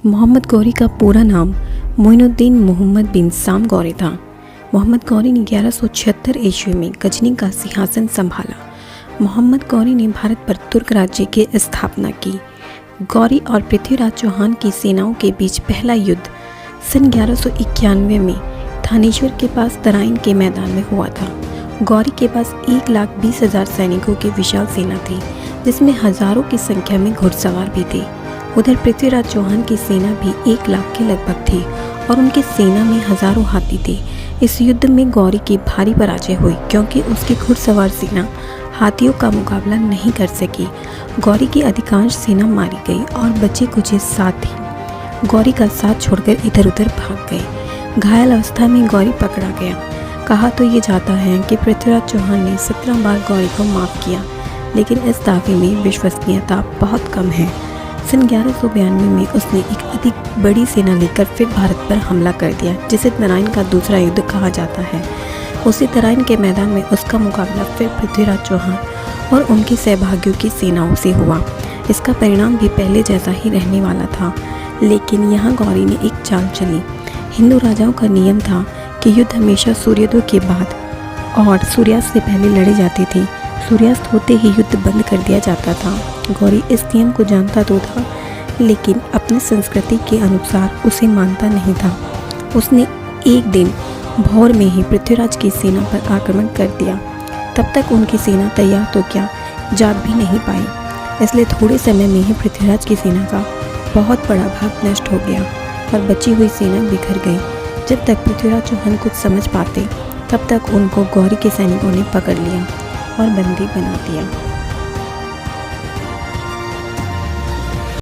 मोहम्मद गौरी का पूरा नाम मोइनुद्दीन मोहम्मद बिन साम गौरी था। मोहम्मद गौरी ने 1176 ईस्वी में गजनी का सिंहासन संभाला। मोहम्मद गौरी ने भारत पर तुर्क राज्य की स्थापना की। गौरी और पृथ्वीराज चौहान की सेनाओं के बीच पहला युद्ध सन 1191 में थानेश्वर के पास तराइन के मैदान में हुआ था। गौरी के पास 1,20,000 सैनिकों की विशाल सेना थी, जिसमें हजारों की संख्या में घुड़सवार भी थे। उधर पृथ्वीराज चौहान की सेना भी 1 लाख के लगभग थी और उनकी सेना में हजारों हाथी थे। इस युद्ध में गौरी की भारी पराजय हुई, क्योंकि उसकी घुड़सवार सेना हाथियों का मुकाबला नहीं कर सकी। गौरी की अधिकांश सेना मारी गई और बचे कुछ साथी गौरी का साथ छोड़कर इधर उधर भाग गए। घायल अवस्था में गौरी पकड़ा गया। कहा तो ये जाता है कि पृथ्वीराज चौहान ने 17 बार गौरी को माफ़ किया, लेकिन इस दावे में विश्वसनीयता बहुत कम है। सन 1192 में उसने एक अधिक बड़ी सेना लेकर फिर भारत पर हमला कर दिया, जिसे तराइन का दूसरा युद्ध कहा जाता है। उसी तराइन के मैदान में उसका मुकाबला फिर पृथ्वीराज चौहान और उनके सहभागियों की सेनाओं से हुआ। इसका परिणाम भी पहले जैसा ही रहने वाला था, लेकिन यहाँ गौरी ने एक चाल चली। हिंदू राजाओं का नियम था कि युद्ध हमेशा सूर्योदय के बाद और सूर्यास्त से पहले लड़े जाते थे। सूर्यास्त होते ही युद्ध बंद कर दिया जाता था। गौरी इस नियम को जानता तो था, लेकिन अपनी संस्कृति के अनुसार उसे मानता नहीं था। उसने एक दिन भोर में ही पृथ्वीराज की सेना पर आक्रमण कर दिया। तब तक उनकी सेना तैयार तो क्या, जाग भी नहीं पाई। इसलिए थोड़े समय में ही पृथ्वीराज की सेना का बहुत बड़ा भाग नष्ट हो गया और बची हुई सेना बिखर गई। जब तक पृथ्वीराज चौहान कुछ समझ पाते, तब तक उनको गौरी के सैनिकों ने पकड़ लिया और बंदी बना दिया।